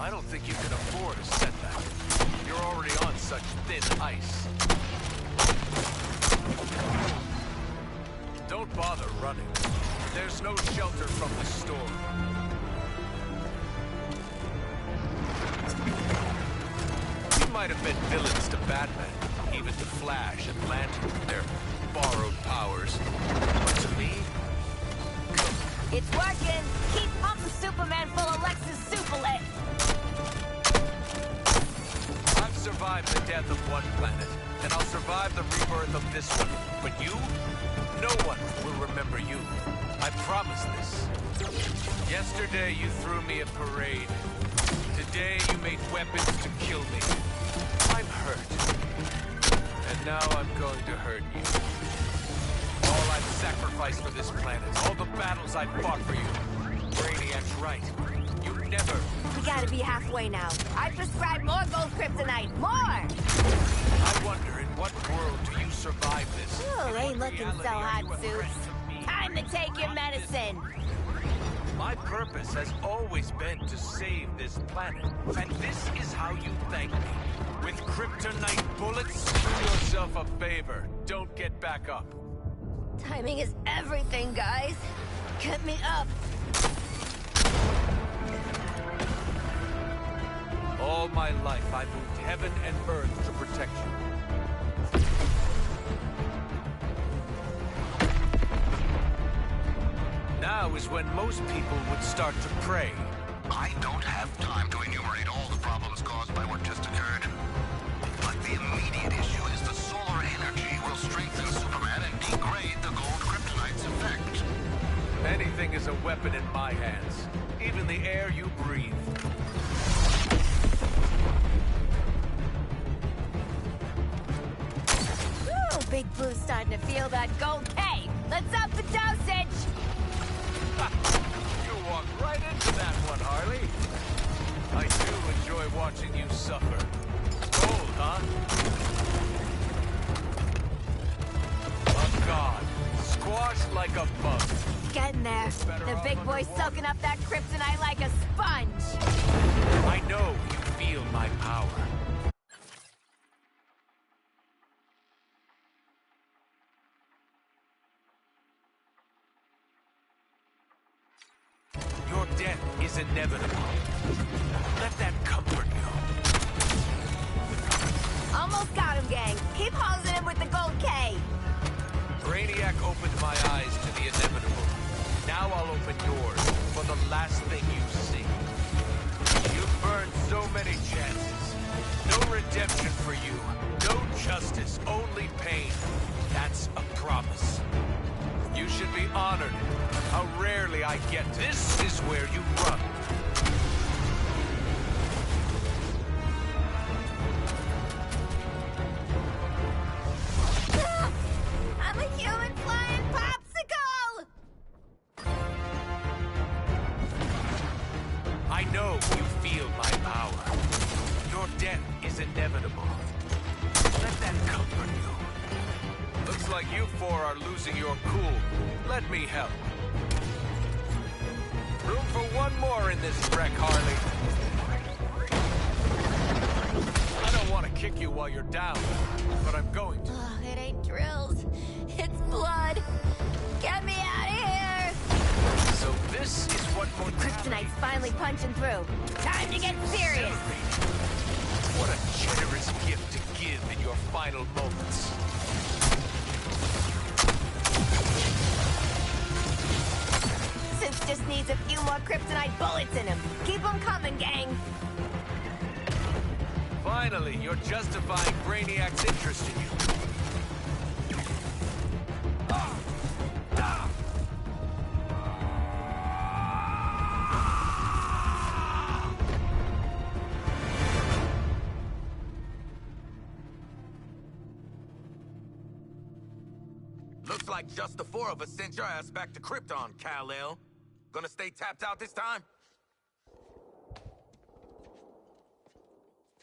I don't think you can afford a setback. You're already on such thin ice. Don't bother running. There's no shelter from the storm. You might have been villains to Batman, even to Flash and Lantern with their borrowed powers. But to me... It's working! Keep pumping Superman full of Lex's Superlet! I've survived the death of one planet, and I'll survive the rebirth of this one. But you? No one will remember you. I promise this. Yesterday you threw me a parade. Today you made weapons to kill me. I'm hurt. And now I'm going to hurt you. All I've sacrificed for this planet, all the battles I've fought for you. Brainiac's right. You never... We gotta be halfway now. I prescribe more gold kryptonite. More! I wonder, in what world do you survive this? Oh, ain't looking so hot, Suits. Time to take your medicine. My purpose has always been to save this planet. And this is how you thank me. With kryptonite bullets, do yourself a favor. Don't get back up. Timing is everything, guys. Get me up. All my life, I've moved heaven and earth to protect you. Now is when most people would start to pray. I don't have time to enumerate all the problems caused by what just occurred. But the immediate issue is the solar energy will strengthen Superman and degrade the gold kryptonite's effect. Anything is a weapon in my hands. Even the air you breathe. Ooh, Big Blue's starting to feel that gold K. Let's up the dosage. You walked right into that one, Harley. I do enjoy watching you suffer. Cold, huh? A god. Squashed like a bug. Getting there. The big boy's soaking up that kryptonite like a sponge. I know you feel my power. Your death is inevitable. Let that comfort you. Almost got him, gang. Keep hosing him with the gold K. Brainiac opened my eyes to the inevitable. Now I'll open yours for the last thing you see. You've burned so many chances. No redemption for you. No justice, only pain. That's a promise. You should be honored. How rarely I get this is where you run. I'm a human flying popsicle! I know you feel my power. Your death is inevitable. Let that comfort you. Looks like you four are losing your cool. Let me help. Room for one more in this wreck, Harley. I don't want to kick you while you're down, but I'm going to. Oh, it ain't drills. It's blood. Get me out of here! So this is what Kryptonite's finally punching through. Time to get serious! What a generous gift to give in your final moments. Suits just needs a few more kryptonite bullets in him. Keep them coming, gang. Finally, you're justifying Brainiac's interest in you. Looks like just the four of us sent your ass back to Krypton, Kal-El. Gonna stay tapped out this time?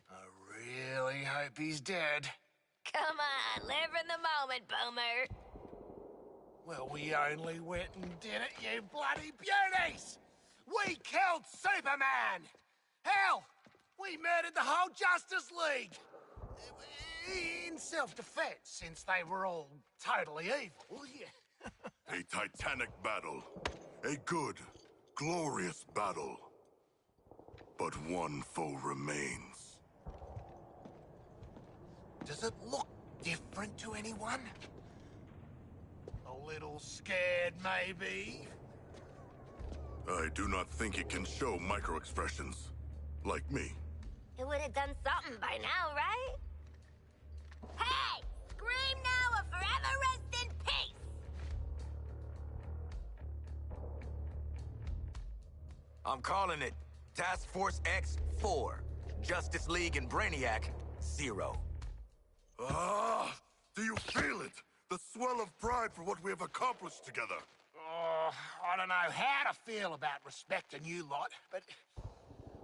I really hope he's dead. Come on, live in the moment, Boomer. Well, we only went and did it, you bloody beauties! We killed Superman! Hell, we murdered the whole Justice League. In self-defense, since they were all totally evil, yeah. A titanic battle. A good, glorious battle. But one foe remains. Does it look different to anyone? A little scared, maybe? I do not think it can show micro-expressions. Like me. It would have done something by now, right? Hey! Scream now or forever rest in peace! I'm calling it Task Force X-4. Justice League and Brainiac, 0. Ah! Do you feel it? The swell of pride for what we have accomplished together. Oh, I don't know how to feel about respecting you lot, but...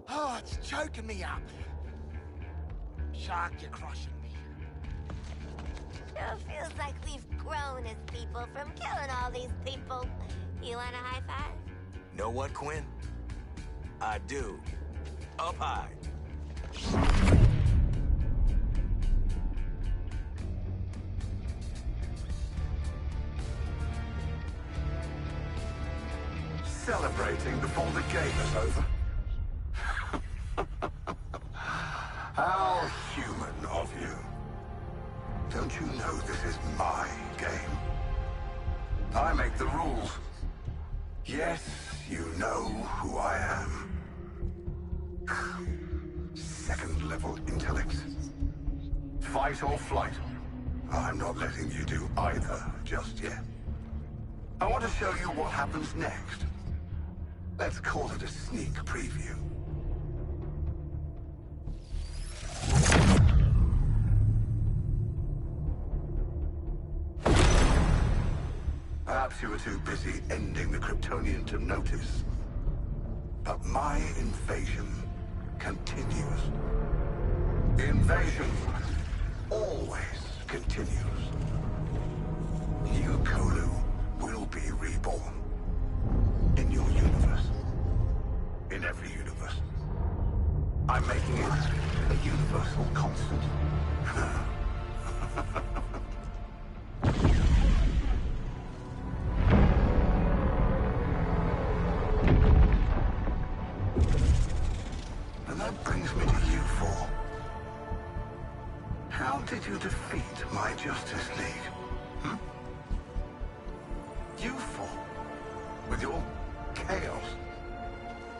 Oh, it's choking me up. Shark, you're crushing me. Sure feels like we've grown as people from killing all these people. You want a high five? Know what, Quinn? I do. Up high. Celebrating before the game is over. How human of you. Don't you know this is my game? I make the rules. Yes, you know who I am. Second level intellect. Fight or flight. I'm not letting you do either just yet. I want to show you what happens next. Let's call it a sneak preview. Perhaps you were too busy ending the Kryptonian to notice. But my invasion continues. The invasion always continues. New Kolu will be reborn. In your universe. In every universe. I'm making it a universal constant. And that brings me to you four. How did you defeat my Justice League? You four. With your chaos.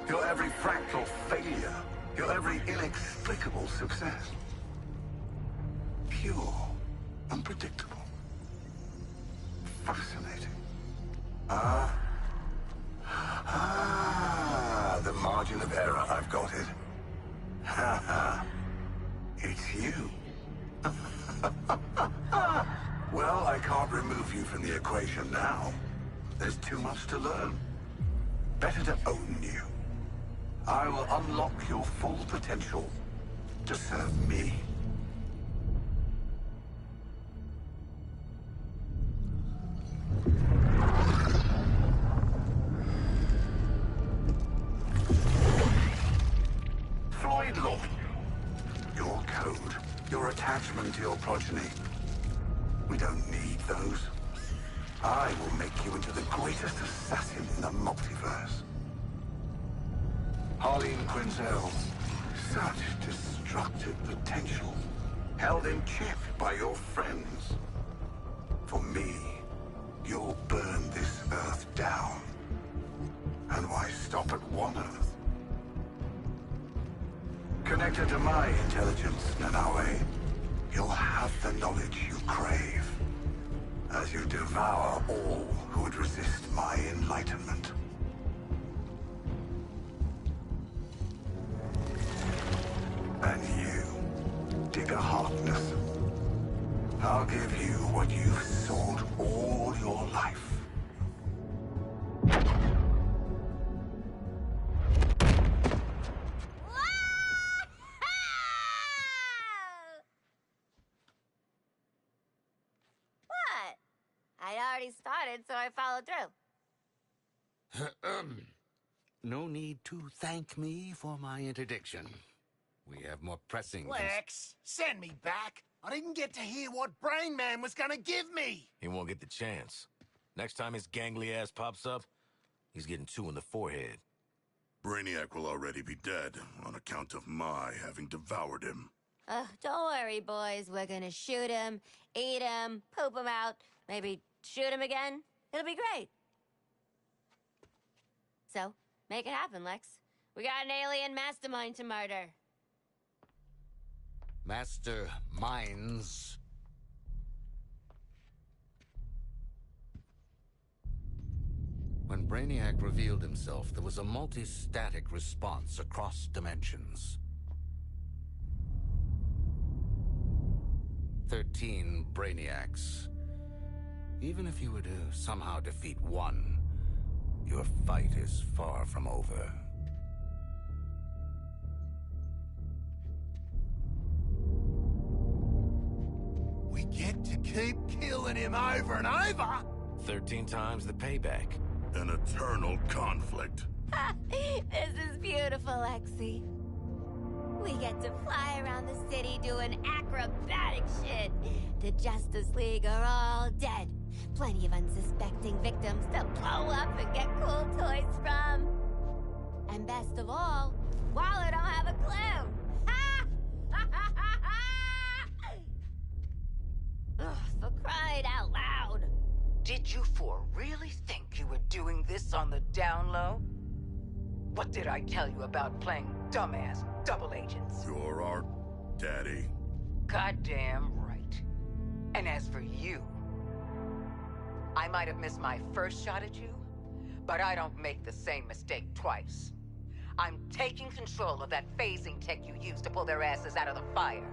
Your every fractal failure. Your every inexplicable success. Pure. Unpredictable. Fascinating. The margin of error, I've got it. It's you. Well, I can't remove you from the equation now. There's too much to learn. Better to own you. I will unlock your full potential to serve me. Floyd Law. Your code, your attachment to your progeny. We don't need those. I will make you into the greatest assassin in the multiverse. Harleen Quinzel, such destructive potential, held in check by your friends. For me, you'll burn this Earth down. And why stop at one Earth? Connected to my intelligence, Nanawe, you'll have the knowledge you crave. As you devour all who would resist my enlightenment. And you, Digger Harkness, I'll give you what you've sought all your life. What? I already started, so I followed through. No need to thank me for my interdiction. We have more pressing... Lex, send me back. I didn't get to hear what Brain Man was gonna give me. He won't get the chance. Next time his gangly ass pops up, he's getting 2 in the forehead. Brainiac will already be dead on account of my having devoured him. Don't worry, boys. We're gonna shoot him, eat him, poop him out, maybe shoot him again. It'll be great. So, make it happen, Lex. We got an alien mastermind to murder. Master minds. When Brainiac revealed himself, there was a multi-static response across dimensions. 13 Brainiacs. Even if you were to somehow defeat one, your fight is far from over. We get to keep killing him over and over. 13 times the payback. An eternal conflict. This is beautiful, Lexi. We get to fly around the city doing acrobatic shit. The Justice League are all dead. Plenty of unsuspecting victims to blow up and get cool toys from. And best of all, Waller don't have a clue. Ha! Ugh, for crying out loud. Did you for really think you were doing this on the down low? What did I tell you about playing dumbass double agents? You're our daddy. Goddamn right. And as for you, I might have missed my first shot at you, but I don't make the same mistake twice. I'm taking control of that phasing tech you used to pull their asses out of the fire.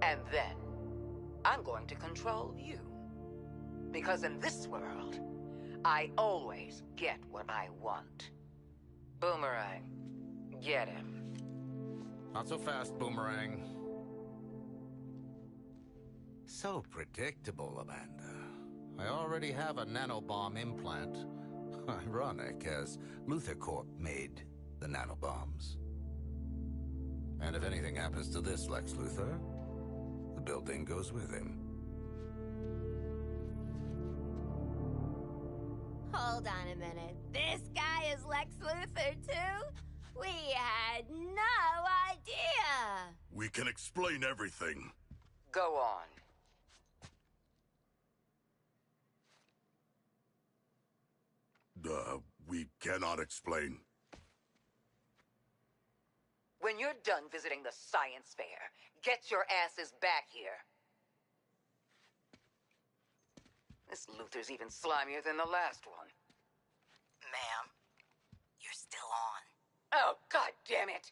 And then, I'm going to control you. Because in this world, I always get what I want. Boomerang, get him. Not so fast, Boomerang. So predictable, Amanda. I already have a nanobomb implant. Ironic, as Luthor Corp made the nanobombs. And if anything happens to this Lex Luthor, the building goes with him. Hold on a minute. This guy is Lex Luthor, too? We had no idea. We can explain everything. Go on. We cannot explain. When you're done visiting the science fair, get your asses back here. This Luthor's even slimier than the last one. Ma'am, you're still on. Oh, God damn it!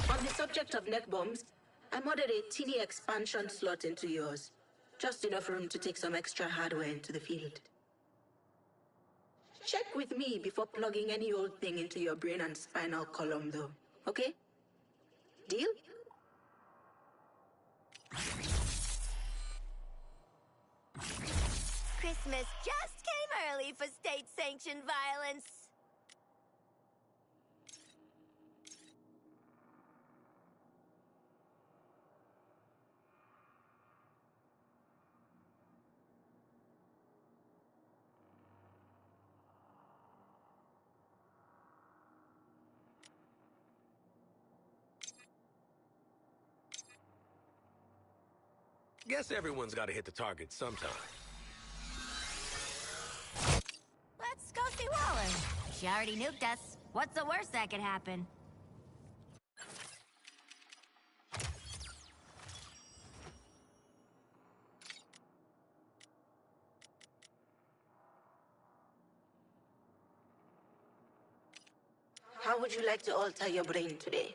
On the subject of net bombs, I modded a teeny expansion slot into yours. Just enough room to take some extra hardware into the field. Check with me before plugging any old thing into your brain and spinal column, though. Okay? Deal? Christmas just came early for state-sanctioned violence. Guess everyone's got to hit the target sometime. Let's go see Waller. She already nuked us. What's the worst that could happen? How would you like to alter your brain today?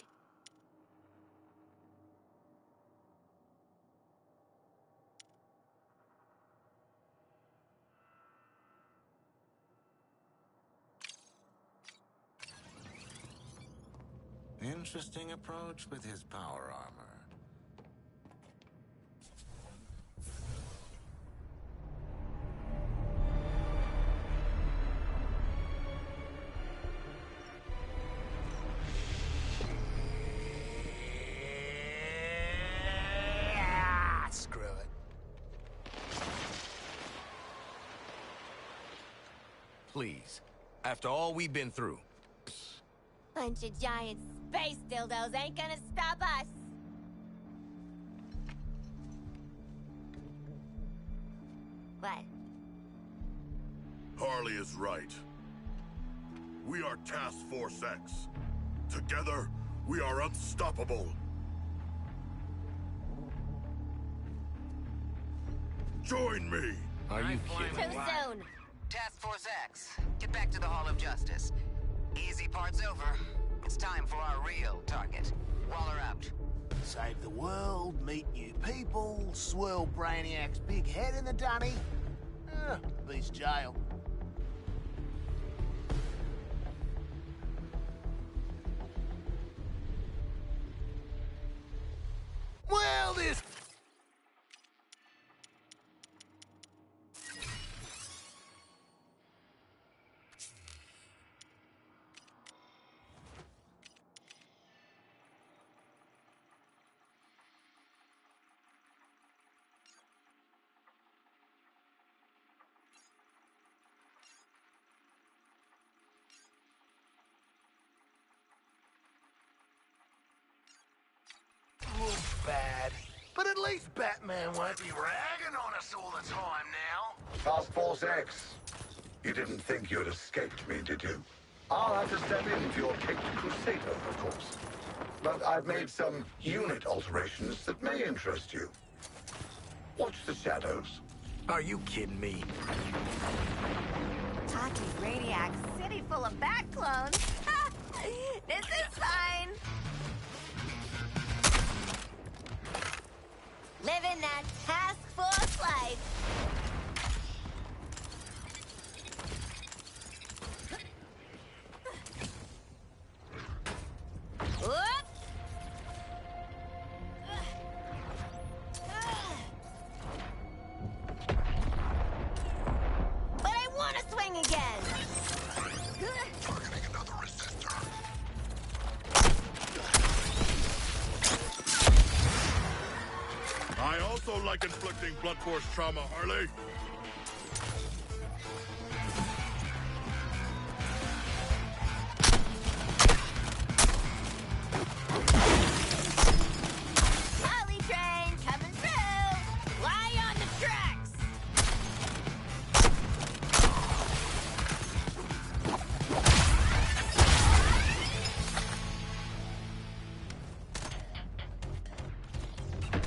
Interesting approach with his power armor. please. After all we've been through. Bunch of giant space dildos ain't gonna stop us. What? Harley is right. We are Task Force X. Together, we are unstoppable. Join me! Are you kidding? Too soon. Task Force X, get back to the Hall of Justice. Easy part's over. It's time for our real target. Waller out. Save the world, meet new people, swirl Brainiac's big head in the dunny. Beats jail. Well, this... bad. But at least Batman won't be ragging on us all the time now. Task Force X. You didn't think you'd escaped me, did you? I'll have to step in for your Caped Crusader, of course. But I've made some unit alterations that may interest you. Watch the shadows. Are you kidding me? Talking Brainiac, city full of Bat clones. This is fine. Living that Task Force life. Whoop. But I want to swing again. Targeting another resistor. I also like inflicting blunt force trauma, Harley. Holly train coming through. Lie on the tracks.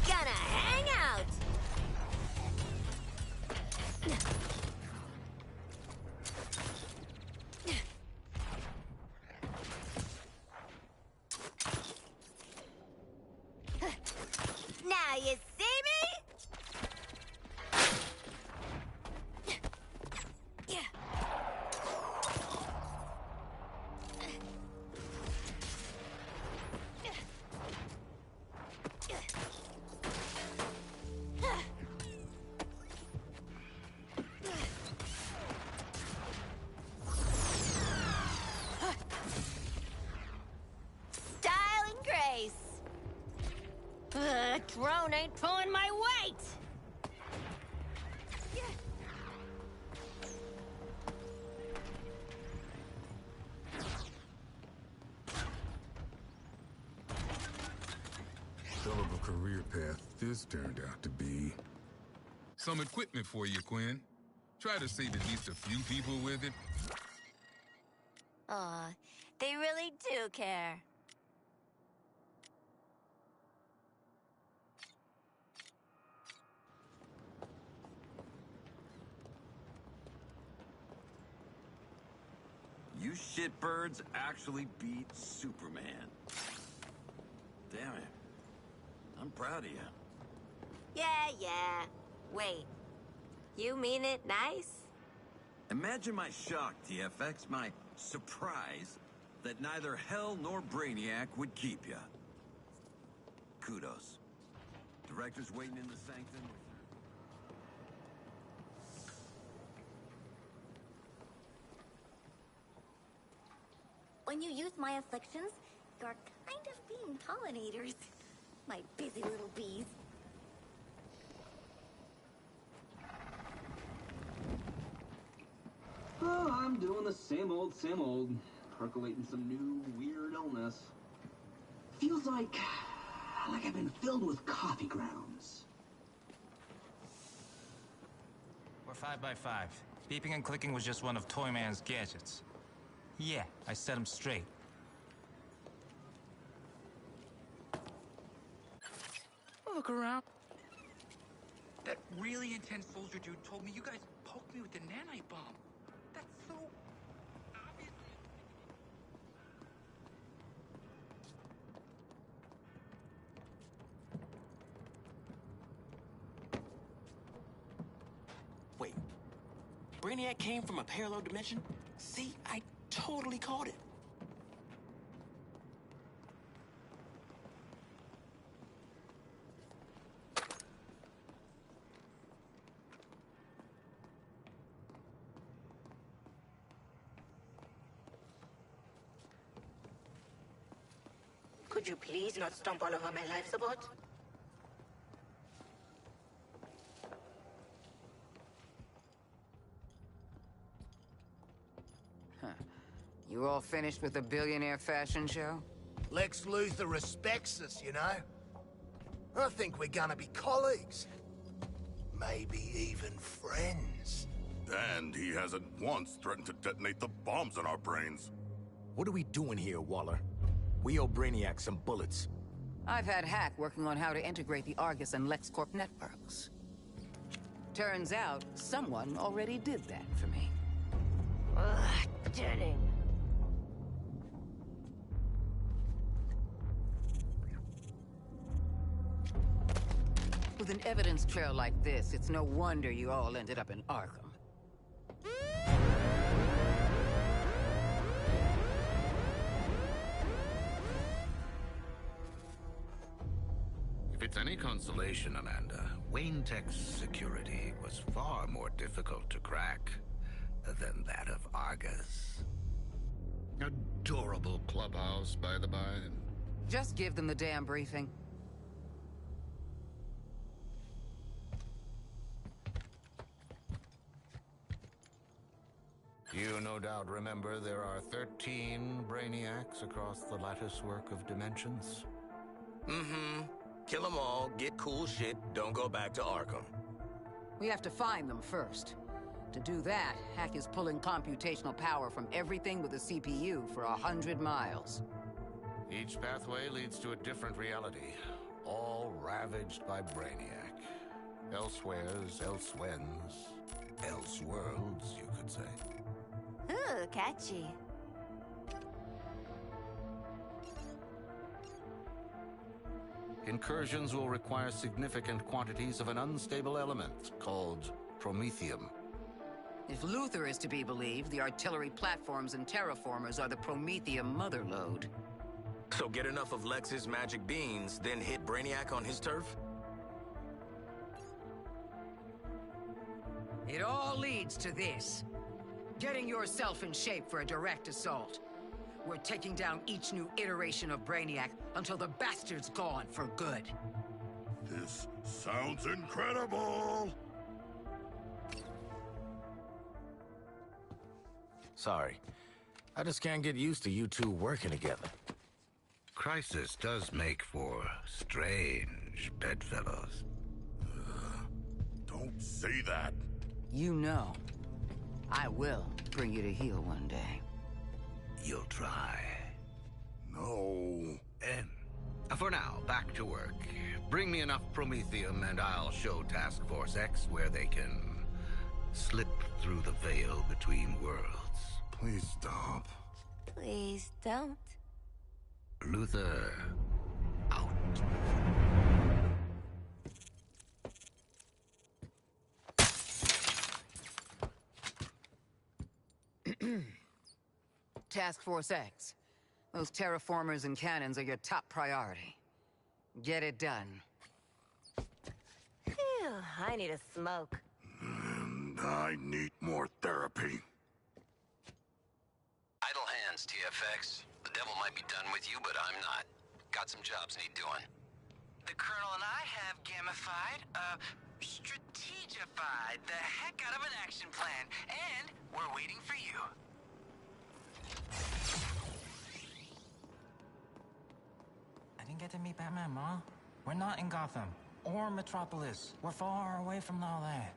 Gonna hang out. Now you see me? Yeah. Style and grace. Drone ain't pulling my weight. Hell of a career path this turned out to be. Some equipment for you, Quinn. Try to save at least a few people with it. Aw, they really do care. You shitbirds actually beat Superman. Damn it. I'm proud of you. Yeah. Wait, you mean it nice? Imagine my shock, TFX, my surprise that neither Hell nor Brainiac would keep you. Kudos. Director's waiting in the sanctum. When you use my afflictions, you're kind of being pollinators. My busy little bees. Oh, I'm I'm doing the same old, percolating some new weird illness. Feels like I've been filled with coffee grounds. We're 5x5. Beeping and clicking was just one of Toyman's gadgets. Yeah, I set him straight. Look around. That really intense soldier dude told me you guys poked me with the nanite bomb. That's so obvious. Wait. Brainiac came from a parallel dimension? See, I totally caught it. Could you please not stomp all over my life support? Huh. You all finished with the billionaire fashion show? Lex Luthor respects us, you know? I think we're gonna be colleagues. Maybe even friends. And he hasn't once threatened to detonate the bombs in our brains. What are we doing here, Waller? We owe Brainiac some bullets. I've had Hack working on how to integrate the Argus and LexCorp networks. Turns out, someone already did that for me. Ugh, Denning. With an evidence trail like this, it's no wonder you all ended up in Arkham. If it's any consolation, Amanda, Wayne Tech's security was far more difficult to crack than that of Argus. Adorable clubhouse, by the by. Just give them the damn briefing. You no doubt remember there are 13 Brainiacs across the latticework of dimensions? Mm-hmm. Kill them all, get cool shit, don't go back to Arkham. We have to find them first. To do that, Hack is pulling computational power from everything with a CPU for 100 miles. Each pathway leads to a different reality, all ravaged by Brainiac. Elsewheres, elsewhens, elseworlds, you could say. Ooh, catchy. Incursions will require significant quantities of an unstable element called promethium. If Luthor is to be believed, the artillery platforms and terraformers are the promethium motherlode. So get enough of Lex's magic beans, then hit Brainiac on his turf? It all leads to this. Getting yourself in shape for a direct assault. We're taking down each new iteration of Brainiac until the bastard's gone for good. This sounds incredible! Sorry. I just can't get used to you two working together. Crisis does make for strange bedfellows. Don't say that. You know, I will bring you to heel one day. You'll try. No. And for now, back to work. Bring me enough promethium and I'll show Task Force X where they can slip through the veil between worlds. Please stop. Please don't. Luthor, out. Task Force X. Those terraformers and cannons are your top priority. Get it done. Phew, I need a smoke. And I need more therapy. Idle hands, TFX. The devil might be done with you, but I'm not. Got some jobs need doing. The Colonel and I have gamified, strategified the heck out of an action plan, and we're waiting for you. I didn't get to meet Batman, Ma. We're not in Gotham or Metropolis. We're far away from all that.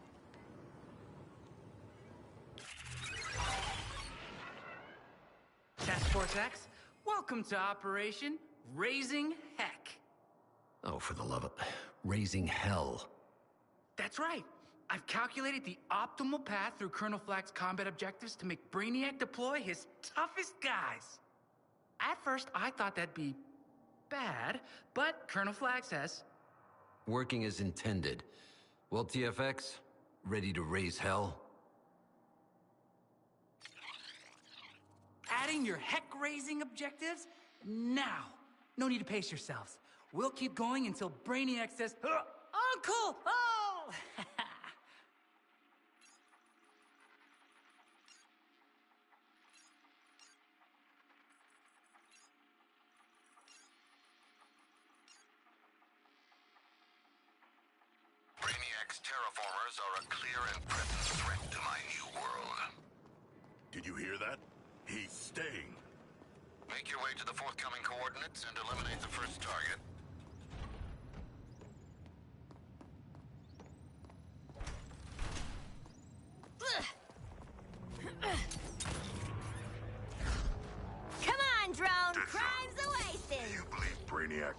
Task Force X, welcome to Operation Raising Heck. Oh, for the love of... raising hell. That's right. I've calculated the optimal path through Colonel Flack's combat objectives to make Brainiac deploy his toughest guys. At first, I thought that'd be bad, but Colonel Flack says... Working as intended. Well, TFX, ready to raise hell? Adding your heck-raising objectives? Now! No need to pace yourselves. We'll keep going until Brainiac says, Uncle! Oh! Brainiac's terraformers are a clear and present threat to my new world. Did you hear that? He's staying. Make your way to the forthcoming coordinates and eliminate the first target. Come on, drone! Crime's oasis! You believe Brainiac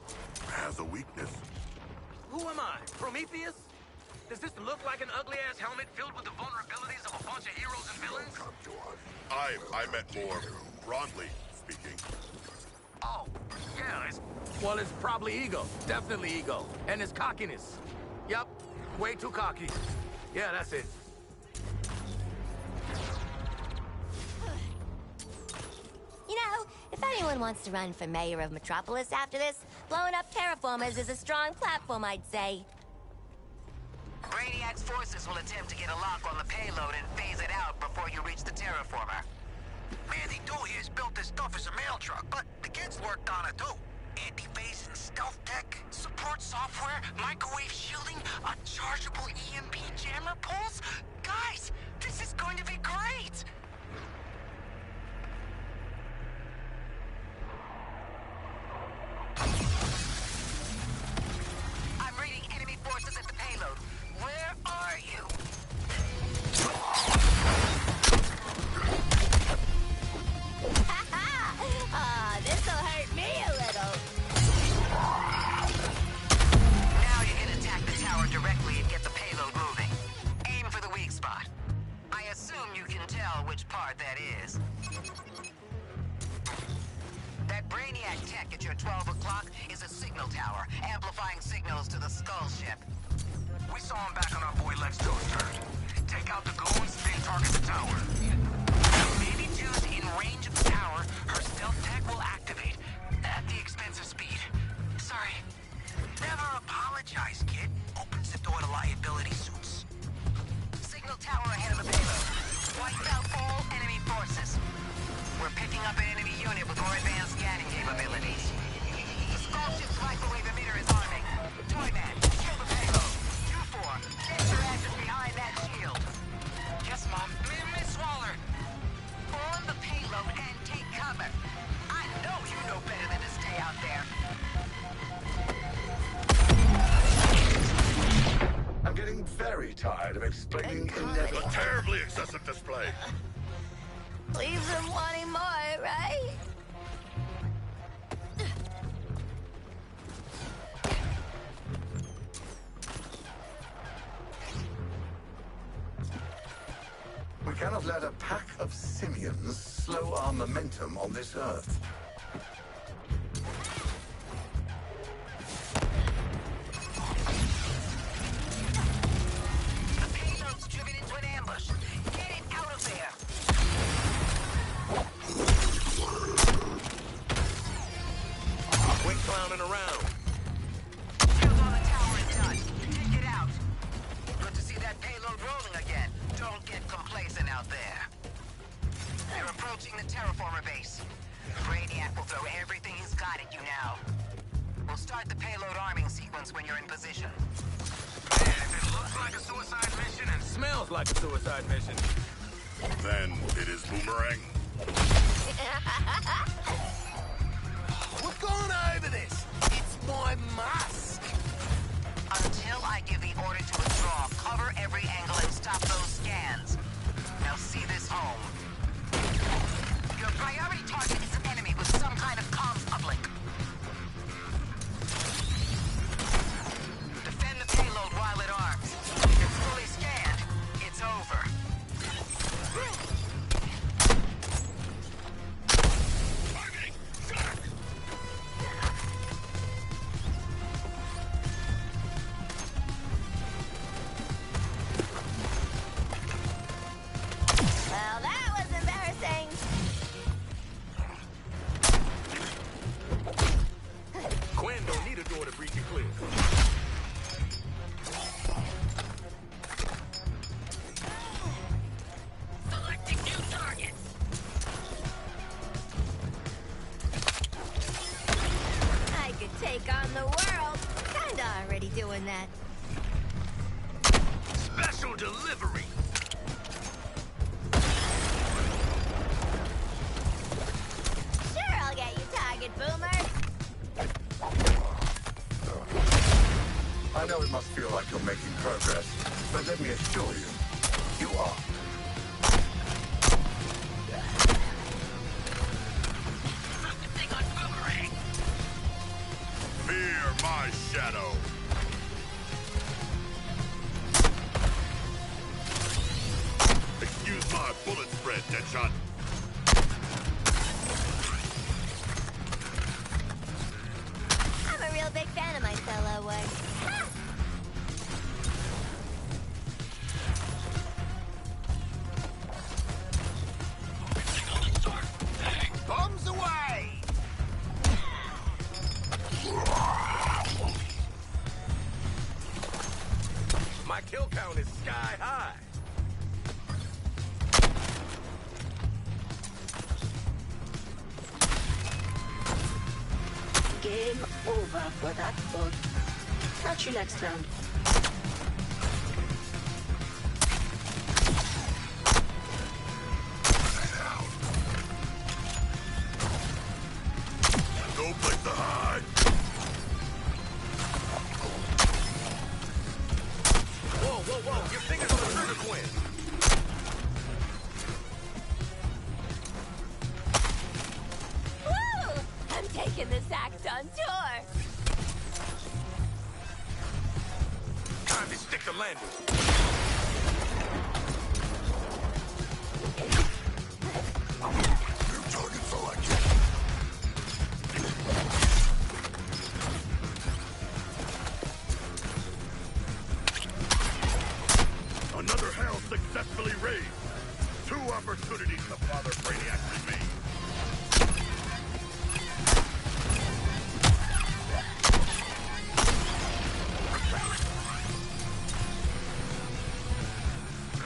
has a weakness? Who am I? Prometheus? Does this look like an ugly-ass helmet filled with the vulnerabilities of a bunch of heroes and villains? Come to us. I meant more broadly speaking. Oh, yeah, it's probably ego. Definitely ego. And it's cockiness. Yep, way too cocky. Yeah, that's it. You know, if anyone wants to run for mayor of Metropolis after this, blowing up terraformers is a strong platform, I'd say. Brainiac's forces will attempt to get a lock on the payload and phase it out before you reach the terraformer. Mandy Doo here's built this stuff as a mail truck, but the kids worked on it too. Anti-phase and stealth tech, support software, microwave shielding, a chargeable EMP jammer pulse. Guys, this is going to be great! I'm reading enemy forces at the payload. Where are you? This'll hurt me a little. Now you can attack the tower directly and get the payload moving. Aim for the weak spot. I assume you can tell which part that is. That Brainiac tech at your 12 o'clock is a signal tower, amplifying signals to the Skull ship. We saw him back on our boy Lex Joe's turn. Take out the goons, then target the tower. Maybe Juice in range of the tower, her stealth tech will activate at the expense of speed. Sorry. Never apologize, kid. Opens the door to liability suits. Signal tower ahead of the payload. Wipe out all enemy forces. We're picking up an enemy unit with more advanced scanning capabilities. The Skull ship's microwave emitter is arming. Toyman, kill the payload. You four, get your asses behind that shield. Yes, Mom. Miss Waller. On the payload and take cover. I know you know better than to stay out there. I'm getting very tired of explaining a terribly excessive display. Leaves them wanting more, right? We cannot let a pack of simians slow our momentum on this Earth. The payload's driven into an ambush. Get it out of there. Quit clowning around. Shield on the tower is done. Take it out. Good to see that payload rolling again. Don't get complacent out there. You're approaching the terraformer base. Brainiac will throw everything he's got at you now. We'll start the payload arming sequence when you're in position. Man, if it looks like a suicide mission and smells like a suicide mission. Then it is Boomerang. We've gone over this. It's my mask. Until I give the order to withdraw, cover every angle and stop those scans. Now see this home. Your priority target is an enemy with some kind of comms uplink. Defend the payload while it arms. If it's fully scanned, it's over. Well, that was embarrassing. Quinn don't need a door to breach and clear. Selecting new targets. I could take on the world. Kinda already doing that. Special delivery. Sure, I'll get you, target boomer. I know it must feel like you're making progress, but let me assure you, you are. Focusing on boomerang. Fear my shadow. Excuse my bullet spread, Deadshot. I'm a real big fan of my solo work. Ha! Bombs away! My kill count is sky high. Game over for that bug. Catch you next round. No place to hide. Whoa, whoa, whoa. Your fingers on the trigger, Quinn. Woo! I'm taking this act on tour. Time to stick the landing. New target selected. Another hell successfully raised. 2 opportunities to father Brainiac remain.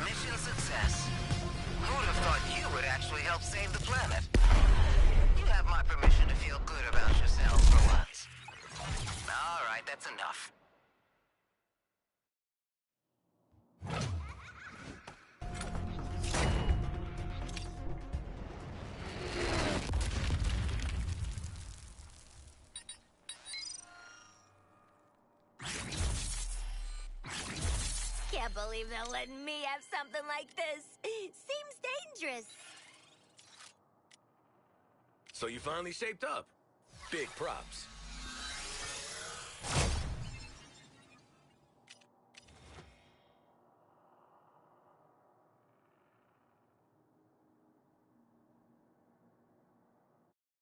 Mission success. Who would have thought you would actually help save the planet? You have my permission to feel good about yourself for once. All right, that's enough. Can't believe they're letting me have something like this. Seems dangerous. So you finally shaped up. Big props.